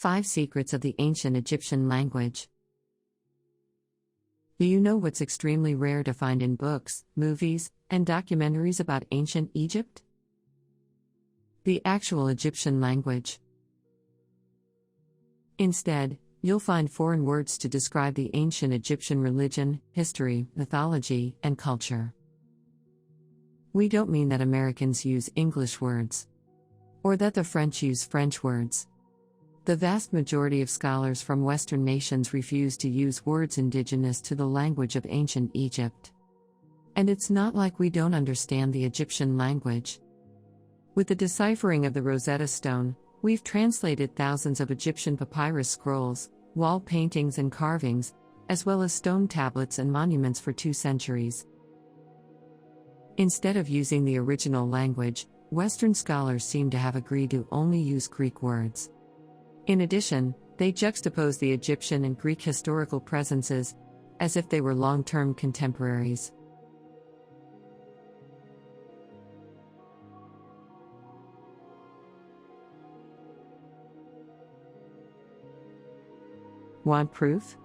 5 Secrets of the Ancient Egyptian Language. Do you know what's extremely rare to find in books, movies, and documentaries about ancient Egypt? The actual Egyptian language. Instead, you'll find foreign words to describe the ancient Egyptian religion, history, mythology, and culture. We don't mean that Americans use English words, or that the French use French words. The vast majority of scholars from Western nations refuse to use words indigenous to the language of ancient Egypt. And it's not like we don't understand the Egyptian language. With the deciphering of the Rosetta Stone, we've translated thousands of Egyptian papyrus scrolls, wall paintings and carvings, as well as stone tablets and monuments for 2 centuries. Instead of using the original language, Western scholars seem to have agreed to only use Greek words. In addition, they juxtapose the Egyptian and Greek historical presences, as if they were long-term contemporaries. Want proof?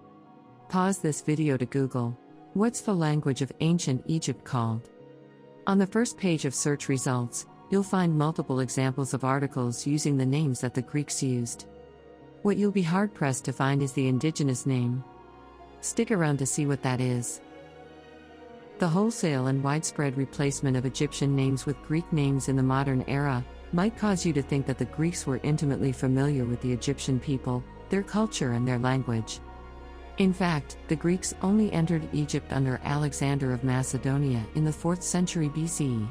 Pause this video to Google, "What's the language of ancient Egypt called?" On the first page of search results, you'll find multiple examples of articles using the names that the Greeks used. What you'll be hard-pressed to find is the indigenous name. Stick around to see what that is. The wholesale and widespread replacement of Egyptian names with Greek names in the modern era might cause you to think that the Greeks were intimately familiar with the Egyptian people, their culture and their language. In fact, the Greeks only entered Egypt under Alexander of Macedonia in the 4th century BCE.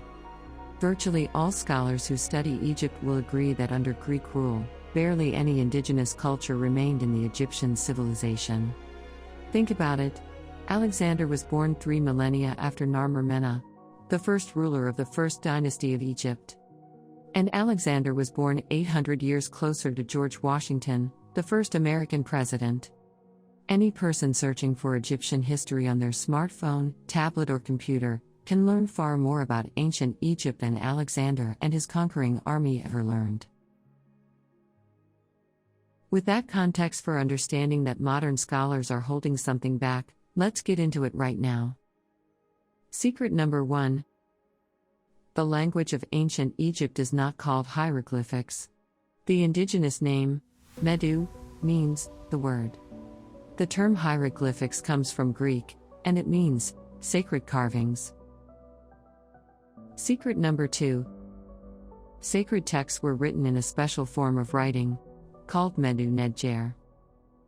Virtually all scholars who study Egypt will agree that under Greek rule, barely any indigenous culture remained in the Egyptian civilization. Think about it. Alexander was born 3 millennia after Narmer-Mena, the first ruler of the first dynasty of Egypt. And Alexander was born 800 years closer to George Washington, the first American president. Any person searching for Egyptian history on their smartphone, tablet, or computer can learn far more about ancient Egypt than Alexander and his conquering army ever learned. With that context for understanding that modern scholars are holding something back, let's get into it right now. Secret number 1. The language of ancient Egypt is not called hieroglyphics. The indigenous name, Medu, means the word. The term hieroglyphics comes from Greek, and it means sacred carvings. Secret number 2. Sacred texts were written in a special form of writing, called Medu Nedjer.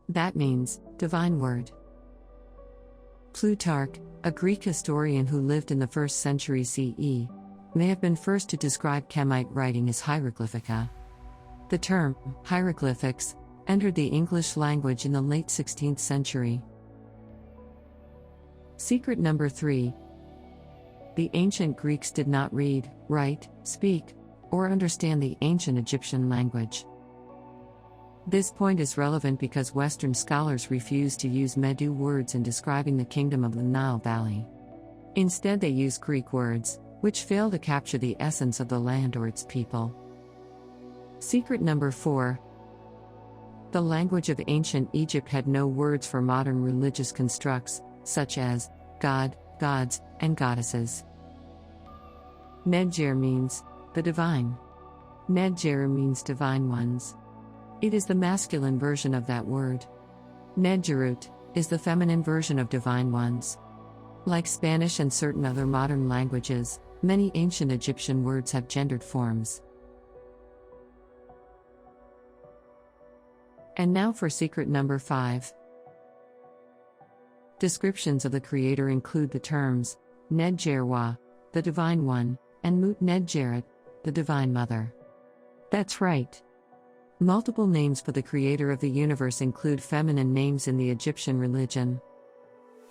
That means divine word. Plutarch, a Greek historian who lived in the 1st century CE, may have been first to describe Chemite writing as hieroglyphica. The term hieroglyphics entered the English language in the late 16th century. Secret number 3. The ancient Greeks did not read, write, speak, or understand the ancient Egyptian language. This point is relevant because Western scholars refuse to use Medu words in describing the kingdom of the Nile Valley. Instead, they use Greek words, which fail to capture the essence of the land or its people. Secret number 4. The language of ancient Egypt had no words for modern religious constructs, such as God, gods, and goddesses. Nedjer means the divine. Nedjer means divine ones. It is the masculine version of that word. Nedjerut is the feminine version of divine ones. Like Spanish and certain other modern languages, many ancient Egyptian words have gendered forms. And now for secret number 5. Descriptions of the Creator include the terms Nedjerwa, the Divine One, and Mut Nedjeret, the Divine Mother. That's right. Multiple names for the Creator of the universe include feminine names in the Egyptian religion.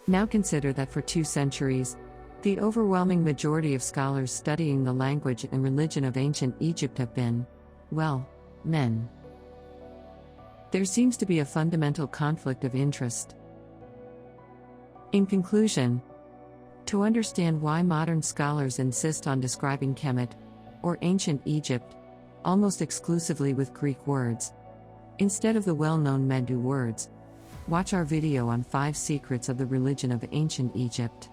Now consider that for 2 centuries, the overwhelming majority of scholars studying the language and religion of ancient Egypt have been, well, men. There seems to be a fundamental conflict of interest. In conclusion, to understand why modern scholars insist on describing Kemet, or ancient Egypt, almost exclusively with Greek words, Instead of the well-known Medu words, watch our video on 5 secrets of the religion of ancient Egypt.